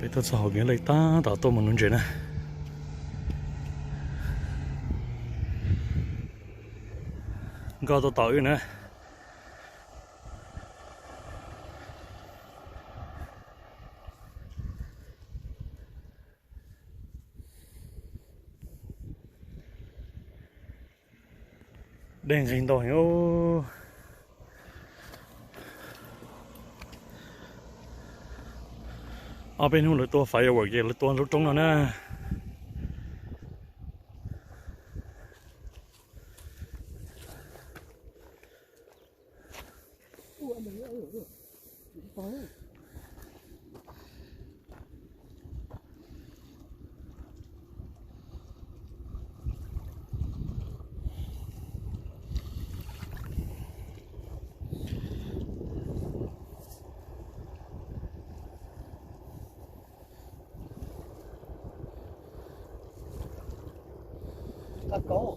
bây giờ sao Hogan Lake ta tạo tôi một nón chuyện nè có tôi tạo nữa đèn hình đỏ ô ở bênนู้นตัวไฟเอาไว้เกี่ยวตัวรถตรงนั้นนะCó.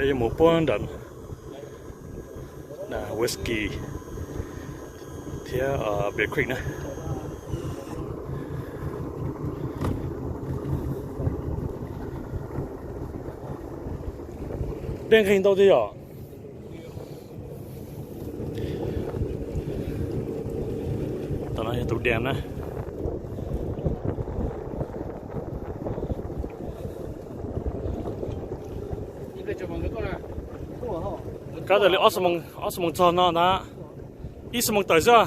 bây giờ một bốn đợt là whisky thì ở Bear Creek này đèn hình đâu thế ạ? Tao nói tụi đèn nè. Cái này là Osmond cho nó đó, Osmond tới chưa?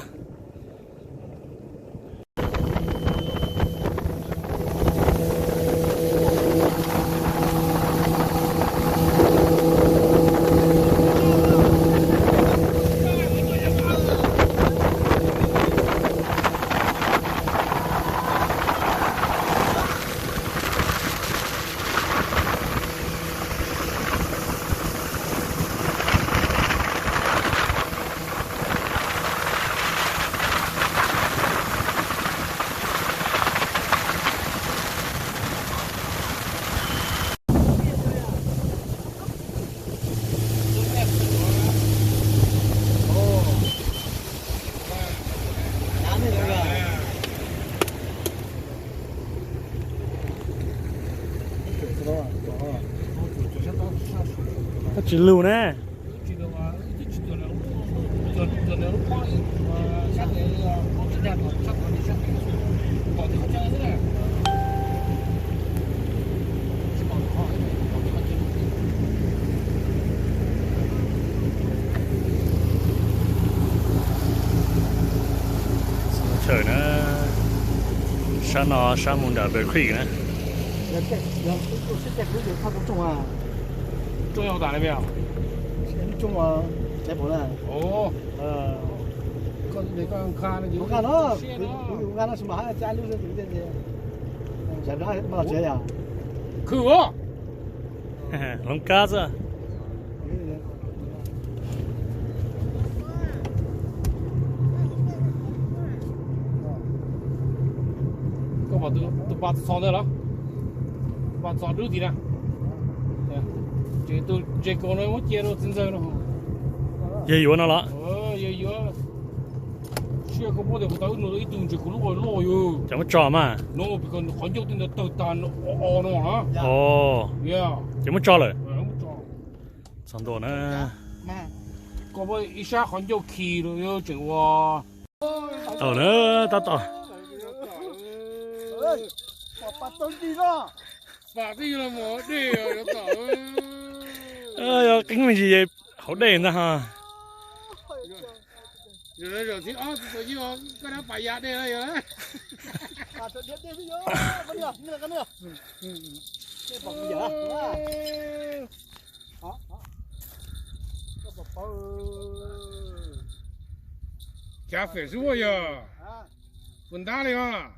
Chỉ lưu nè. Trời nó sáng mùng đảo Bear Creek nè. 中药打了没有？中啊，来不了。哦。你刚看了就。我看了，我看了什么还要加60度的呢？这边还没这样。可恶！龙嘎子。都把藏在了，把藏肉底了。 这个呢，我接到真正了哈。也有那了。哦，也有。这个我得不到弄到一顿这个路老哟。怎么找嘛？弄别个很久等到到单哦弄啊。哦。呀。怎么找了？怎么找？差不多呢。妈，搞不一下很久去了哟，这哇。到了，到。哎，我把东西了。把地了么？对呀，要搞。 呀，根本是好đèn đó ha. Rồi thì tự nhiên cái đó phải giá đây là rồi đấy. À, tự nhiên đây bây giờ, bây giờ, như là cái nữa. Cái bọc bây giờ đó. Đó. Cái bọc bao. Chả phải rùa giờ. Quần đá đi à?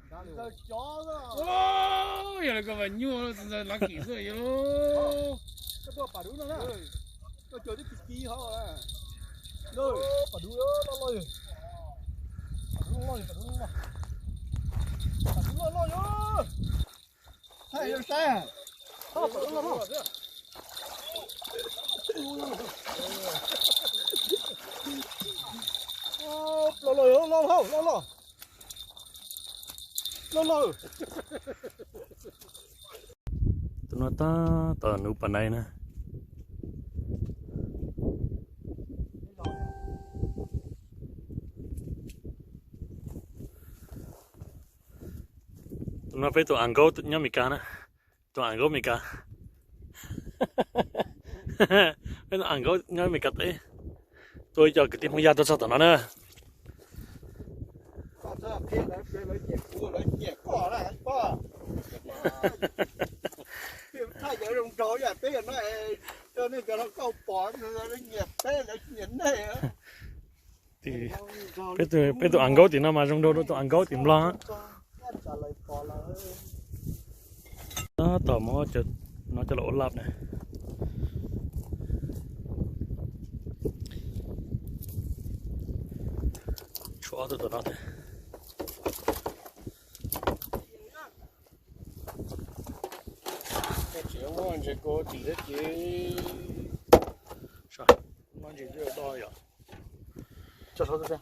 Chó rồi. Ô, giờ là cái vật nhua là kỹ rồi yo. Cái bọc bà đúng rồi đó. Tôi chơi đi kì hả? Rồi, bà đúng đó, nó lôi. Bà đúng lôi. Thay rồi xe. tụi nó ta nụ bàn này nè tụi nó phải tụi ăn gấu tụi nhóm mì cá nè tụi ăn gấu mì cá phải tụi ăn gấu nhóm mì cá đấy tôi cho cái tim không ra tôi sao tụi nó nữa thay giờ rồng trôi à bây giờ nó cho nên cho nó câu bỏ nó nhẹp thế nó nhẫn này á thì bây tụi ăn gấu thì nó mà trong đâu tụi ăn gấu thì lo nó tò mò cho nó cho lỗ lạp này chúa tụi nó thế ngon chỉ có chỉ là chỉ sao ngon chỉ chưa to vậy cho số ra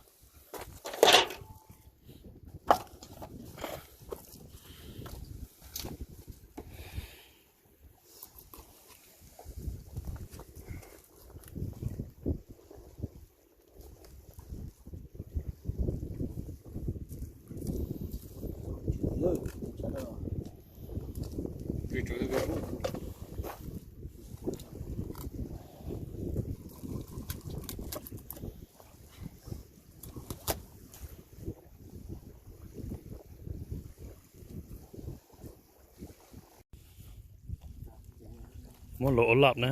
muốn lỗ lạp nè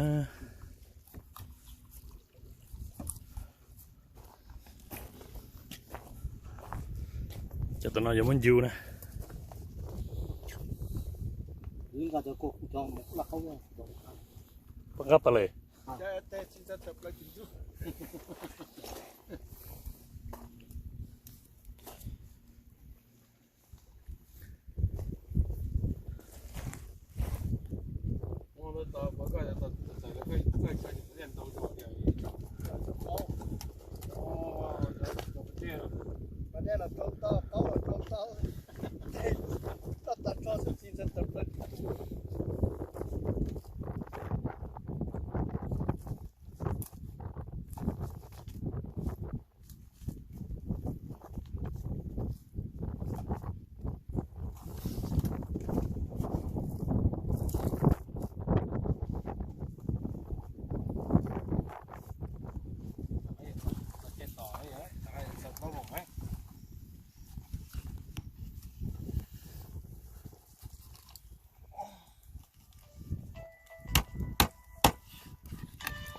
cho tụi nó giống muốn dư nè những cái đó cũng trong là không bắt gấp lại đây là câu to câu là câu to tất cả cho sự xin dân tập luyện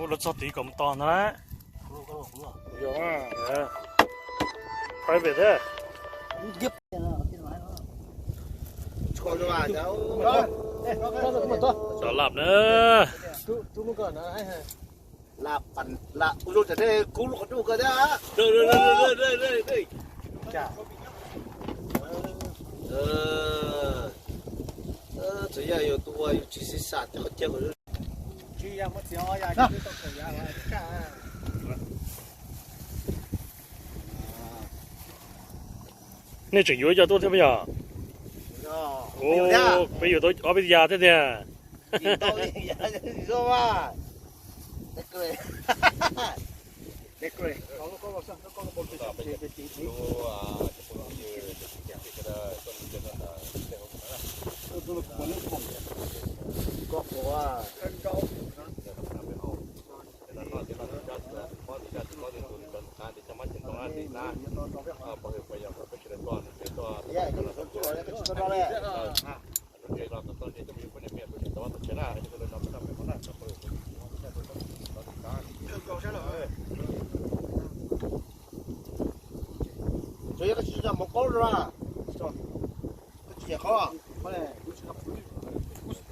ô nó cho tí cầm to nữa yeah private thế cho cho bà cháu cho làm nữa chú muốn còn hay là phần là cô rồi thế cú nó còn cơ đấy đây chả chỉ là有多有其实啥的结果chỉ là một xíu ya chứ không phải ya là cả này chỉ yếu cho tôi thế bây giờ ô bây giờ tôi ở bây giờ thế nè rồi mà đẹp cười có một sao có một cái chỉ có của 저희가 진짜 못 걸어라. 진짜 커. 그래.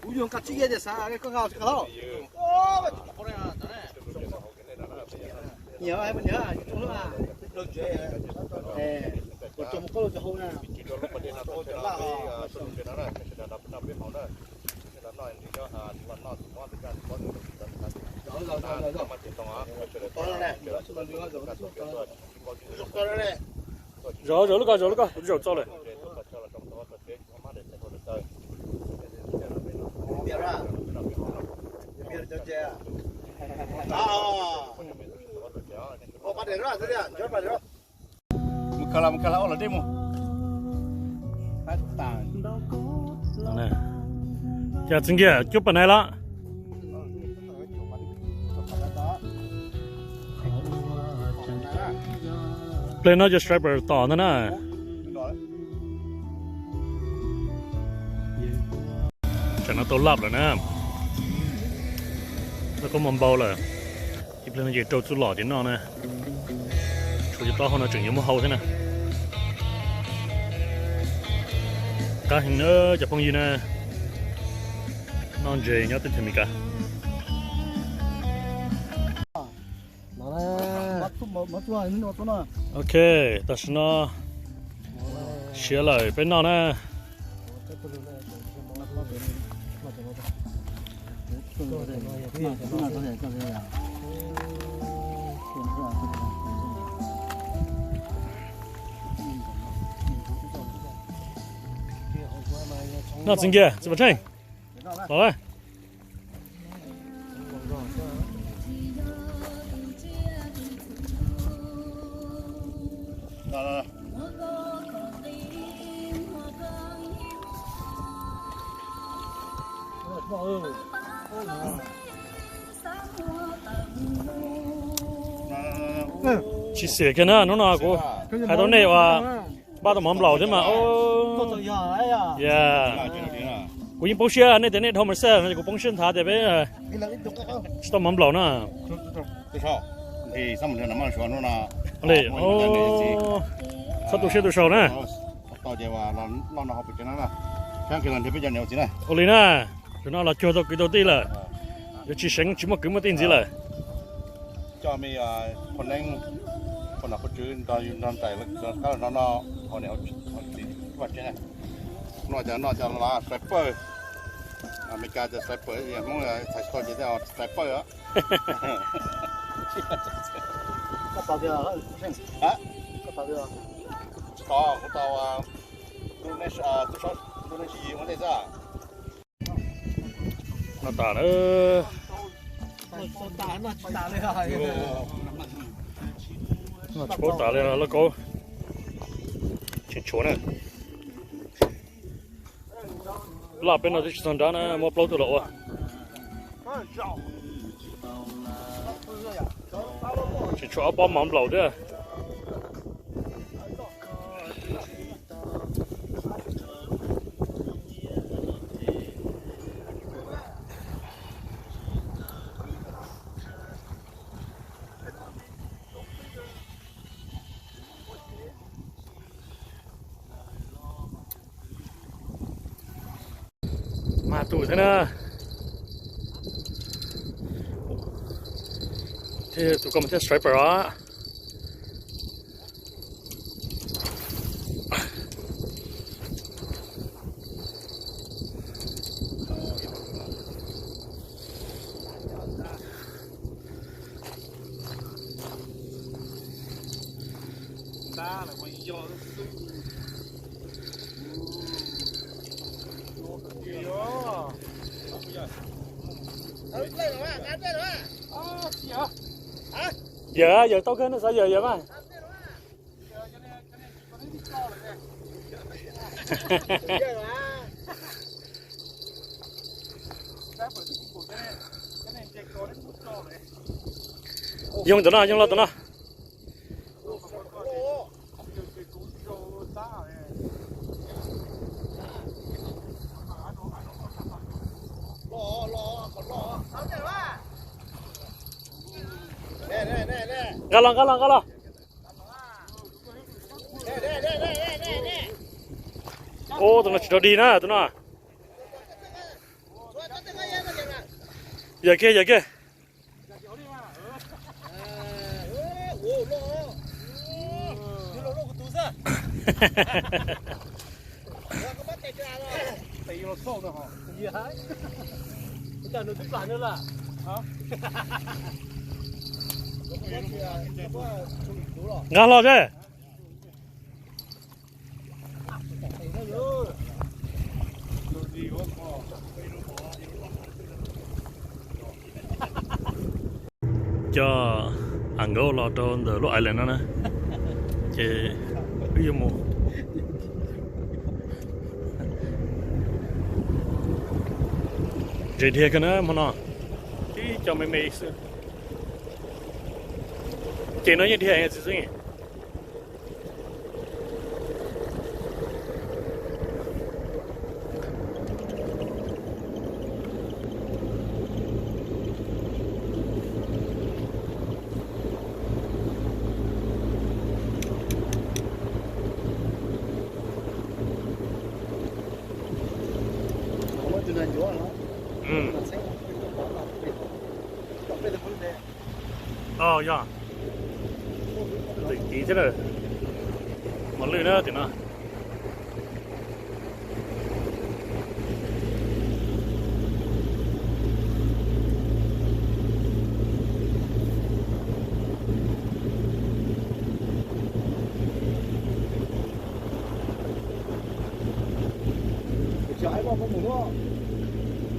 우유 깍지게 돼서 cái con gạo khó. Nhớ hay mình nhớ chúng nó được chơi. Một trong có được hậu nè. chỉ có lúc mà đi nào tôi sẽ làm cái solution đó này, sẽ là đập bên hậu đó, sẽ là nói thì choวันนอกถึงว่าเป็นการป้อนเงินกันrồiมาติดต่อป้อนแล้วเนี่ยrồi lúc coi rồi cho này Mukala olah demo. này giờ chính kia chụp bên này lá lên nó cho striper tỏ nữa nè cho nó tô lấp rồi nè nó có mầm bầu rồi thì lên nó chỉ trâu chú lọ đến nó nè chú chỉ to hơn nó chừng như một hầu thế nè cá hình nữa chụp phong gì nè non dày nhớ tên mình cả ok ta sẽ nó xé lại bên nó nè nó chính kia怎么称好嘞来，chỉ xé cái nữa nó nào cô hai đứa nàyว่าba tấm mắm lẩu thế mà ô yeah cô yên bông xia này đến này thâu mà xe này cô bông xuyên thả để bé tấm mắm lẩu nữa thì sao mình làm mà chọn nó là này ô sao tụi xe tụi sầu nè tao giờ là nó học cái nó là sáng khi lần thì bây giờ nhiều gì này ô lì nè tụi nó là cho tao cái đầu tiên là chỉ sinh chỉ một cái tiền gì là cho mìnhคนเล่นคนหนักคนจืดตอนอยู่นอนใจแล้วก็nó họ này họ chỉ vật chứ này nóจะlà sniper mình cảจะ sniper gì mong là thầy coi chỉ theo sniper á có tàu được hả có tàu được có tôi nói gì vấn đề ra nó tả nữa nó chỗ tả lên là nó có trên chỗ này là bên nó chỉ còn đá này mua plau từ lộ à chỉ chỗ bom mắm lẩu đấy mà tủ thế nè thì tụi con mình striper đó giờ tao khơi nó sao giờ mà dùng tụi nó Galang. Ô, tụi nó chỉ đâu đi nè, tụi nó. Giờ kia. ตีเราโซ่นะฮะ gì hả bây giờ nó tức nữa là hả ngang lo chứ cho ăn gấu lo cho the lo island đó nè chị ví dụ một chị thiệt cái nữa mà nó chứ cho mấy chị nói như thế này gì gì dạ tí thế này một lưỡi nữa thì nó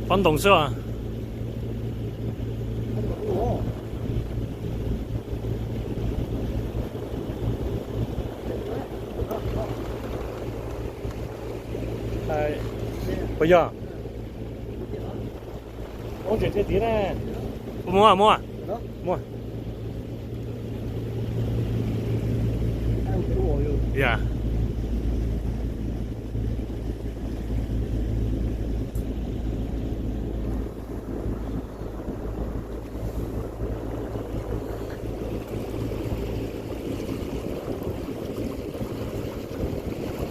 phân đồng xưa à bây giờ ông chuyển thế tí này mua mua dạ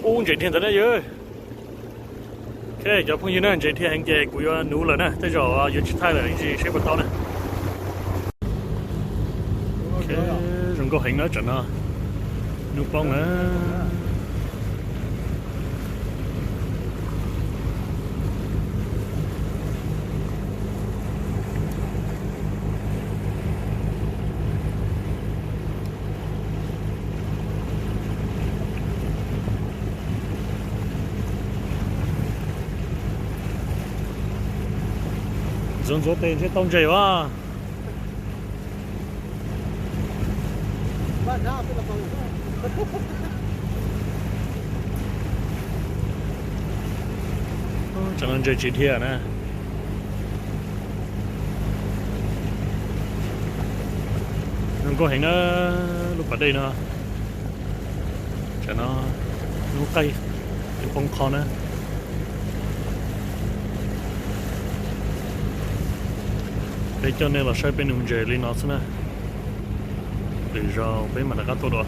ông chuyển tiền tới đây ơi ok cho phong nhiên chị thì anh chị của nụ lớn nè tới rồi giờ chị thay là anh chị sẽ bắt đầu nè ok dùng có hình nữa chuẩn nó nụ bông nữa dùng số tiền sẽ tông chảy quá chẳng nên chơi chuyện thiệt nè không có hình nó lúc ở đây nó cho nó cây không con nữa để cho nên là sai bên đường về lên nó xem nè để rồi bên mà đã có tốt rồi